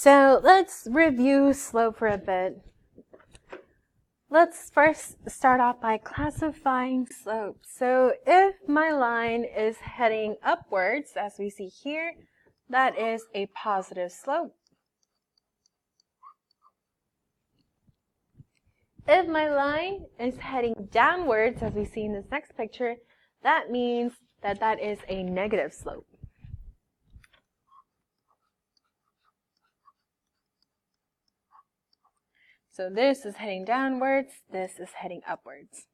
So let's review slope for a bit. Let's first start off by classifying slope. So if my line is heading upwards, as we see here, that is a positive slope. If my line is heading downwards, as we see in this next picture, that means that that is a negative slope. So this is heading downwards, this is heading upwards.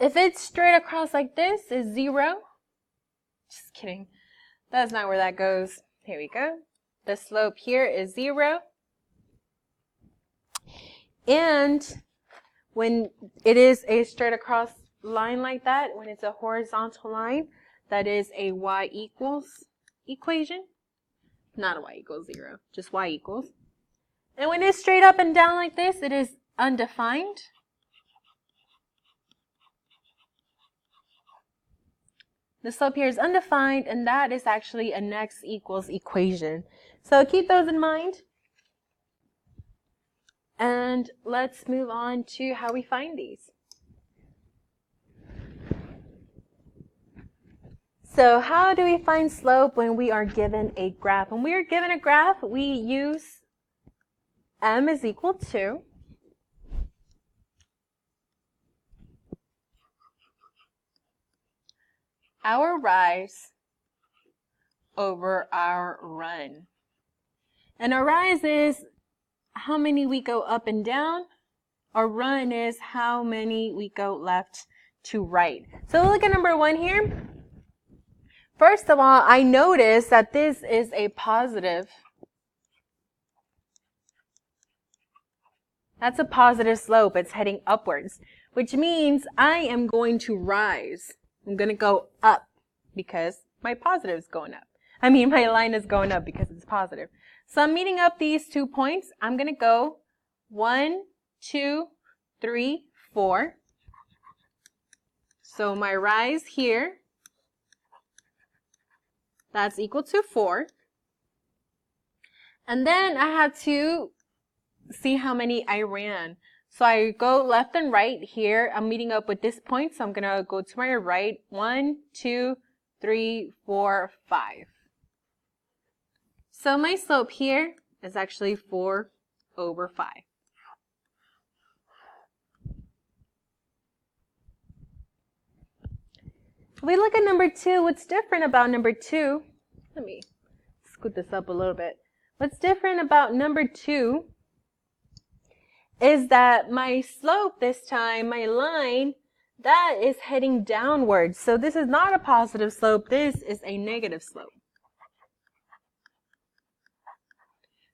If it's straight across like this, is 0. Just kidding. That's not where that goes. Here we go. The slope here is 0. And when it is a straight across line like that, when it's a horizontal line, that is a y equals equation. Not a y equals 0, just y equals. And when it's straight up and down like this, it is undefined. The slope here is undefined, and that is actually an x equals equation. So keep those in mind. And let's move on to how we find these. So how do we find slope when we are given a graph? When we are given a graph, we use m is equal to our rise over our run. And our rise is how many we go up and down. Our run is how many we go left to right. So look at number 1 here. First of all, I notice that this is a positive. That's a positive slope. It's heading upwards, which means I am going to rise. I'm going to go up because my positive is going up. My line is going up because it's positive. So I'm meeting up these 2 points. I'm going to go 1, 2, 3, 4. So my rise here, that's equal to 4. And then I have to see how many I ran. So I go left and right here. I'm meeting up with this point, so I'm going to go to my right. 1, 2, 3, 4, 5. So my slope here is actually 4 over 5. If we look at number 2, what's different about number 2? Let me scoot this up a little bit. What's different about number 2 is that my slope this time, my line, that is heading downwards. So this is not a positive slope, this is a negative slope.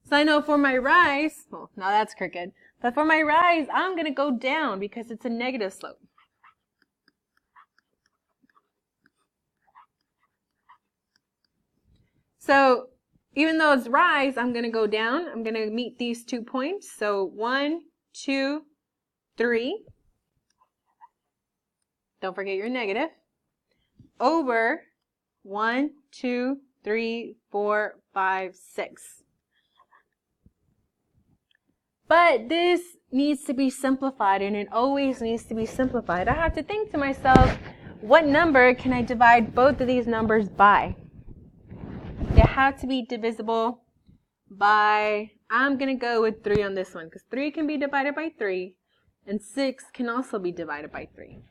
So I know for my rise, well, now that's crooked, but for my rise, I'm going to go down because it's a negative slope. So even though it's rise, I'm going to go down. I'm going to meet these 2 points. So 1, 2, 3. Don't forget your negative. Over 1, 2, 3, 4, 5, 6. But this needs to be simplified, and it always needs to be simplified. I have to think to myself, what number can I divide both of these numbers by? They have to be divisible by, I'm going to go with 3 on this one, because 3 can be divided by 3, and 6 can also be divided by 3.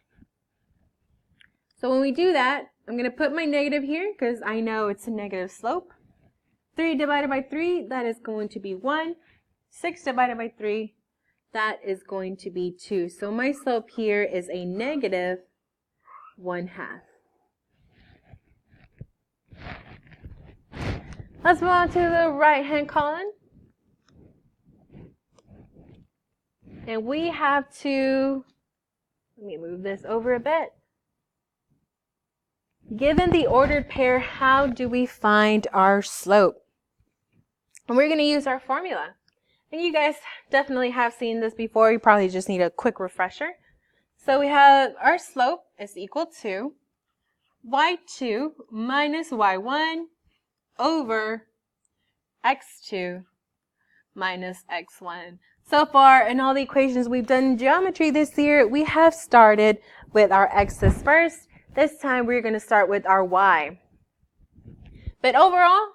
So when we do that, I'm going to put my negative here, because I know it's a negative slope. 3 divided by 3, that is going to be 1. 6 divided by 3, that is going to be 2. So my slope here is a negative 1/2. Let's move on to the right-hand column. And we have to, let me move this over a bit. Given the ordered pair, how do we find our slope? And we're going to use our formula. And you guys definitely have seen this before. You probably just need a quick refresher. So we have our slope is equal to y2 minus y1 over x2 minus x1. So far, in all the equations we've done in geometry this year, we have started with our x's first. This time, we're going to start with our y. But overall,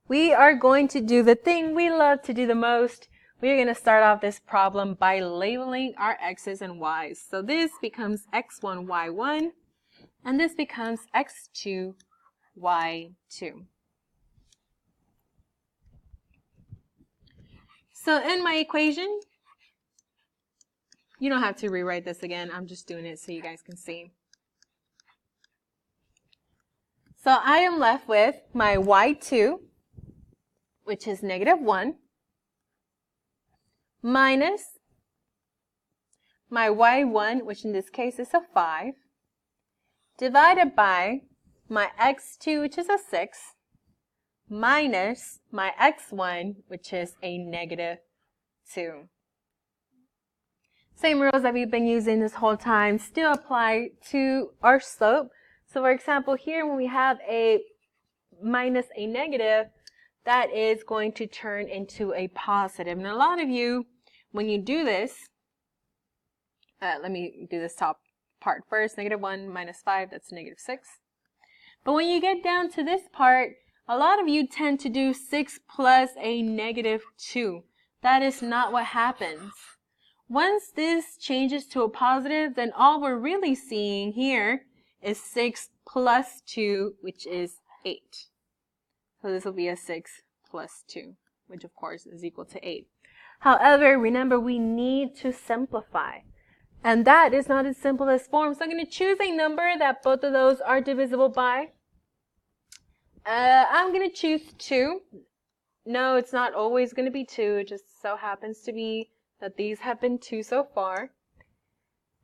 we are going to do the thing we love to do the most. We're going to start off this problem by labeling our x's and y's. So this becomes x1, y1, and this becomes x2, y2. So in my equation, you don't have to rewrite this again. I'm just doing it so you guys can see. So I am left with my y2, which is -1, minus my y1, which in this case is a 5, divided by my x2, which is a 6, minus my x1, which is a -2. Same rules that we've been using this whole time still apply to our slope. So for example, here when we have a minus a negative, that is going to turn into a positive. And a lot of you, when you do this, let me do this top part first. -1 minus 5, that's -6. But when you get down to this part, a lot of you tend to do 6 plus a -2. That is not what happens. Once this changes to a positive, then all we're really seeing here is 6 plus 2, which is 8. So this will be a 6 plus 2, which of course is equal to 8. However, remember we need to simplify. And that is not as simple as form. So I'm going to choose a number that both of those are divisible by. I'm going to choose 2. No, it's not always going to be 2. It just so happens to be that these have been 2 so far.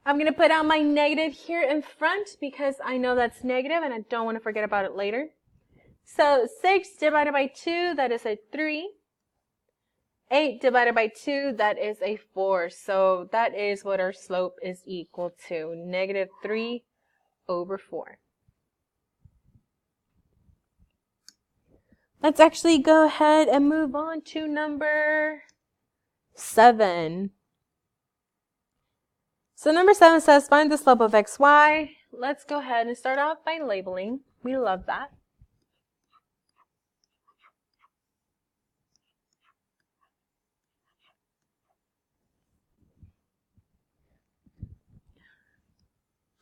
I'm going to put out my negative here in front because I know that's negative and I don't want to forget about it later. So 6 divided by 2, that is a 3. 8 divided by 2, that is a 4. So that is what our slope is equal to, -3/4. Let's actually go ahead and move on to number 7. So number 7 says find the slope of xy. Let's go ahead and start off by labeling. We love that.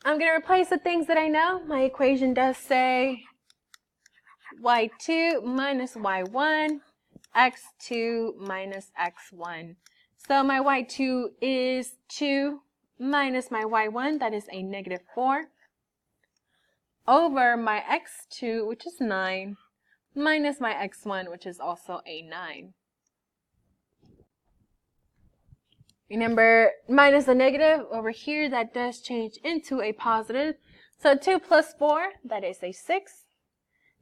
I'm going to replace the things that I know. My equation does say y2 minus y1, x2 minus x1. So my y2 is 2 minus my y1, that is a -4, over my x2, which is 9, minus my x1, which is also a 9. Remember, minus a negative over here, that does change into a positive. So 2 plus 4, that is a 6.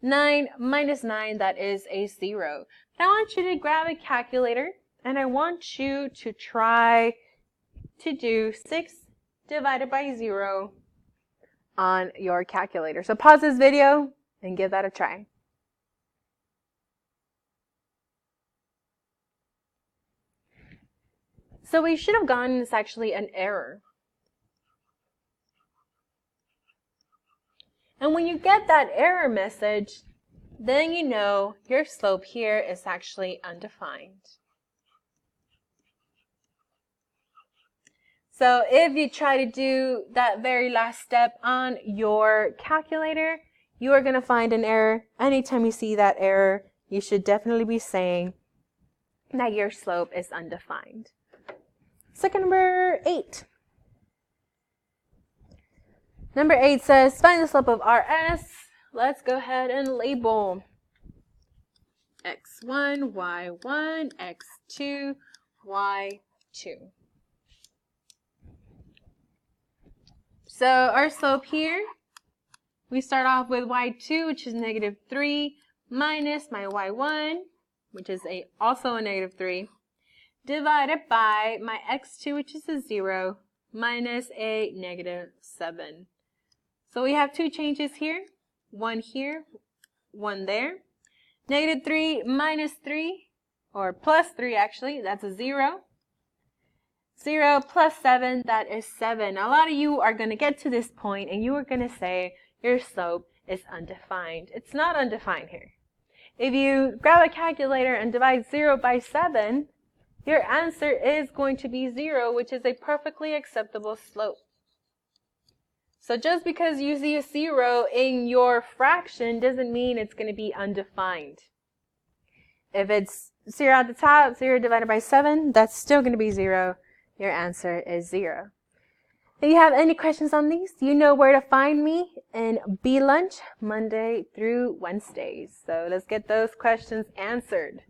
9 minus 9, that is a 0. Now I want you to grab a calculator, and I want you to try to do 6 divided by 0 on your calculator. So pause this video and give that a try. So we should have gotten it's actually an error. And when you get that error message, then you know your slope here is actually undefined. So if you try to do that very last step on your calculator, you are going to find an error. Anytime you see that error, you should definitely be saying that your slope is undefined. Second, number 8. Number 8 says, find the slope of RS. Let's go ahead and label x1, y1, x2, y2. So our slope here, we start off with y2, which is -3, minus my y1, which is also a -3, divided by my x2, which is a 0, minus a -7. So we have 2 changes here, one there. -3 minus 3, or plus 3 actually, that's a 0. 0 plus 7, that is 7. Now, a lot of you are going to get to this point and you are going to say your slope is undefined. It's not undefined here. If you grab a calculator and divide 0 by 7, your answer is going to be 0, which is a perfectly acceptable slope. So just because you see a 0 in your fraction doesn't mean it's going to be undefined. If it's 0 at the top, 0 divided by 7, that's still going to be 0. Your answer is 0. If you have any questions on these, you know where to find me in B Lunch Monday through Wednesdays. So let's get those questions answered.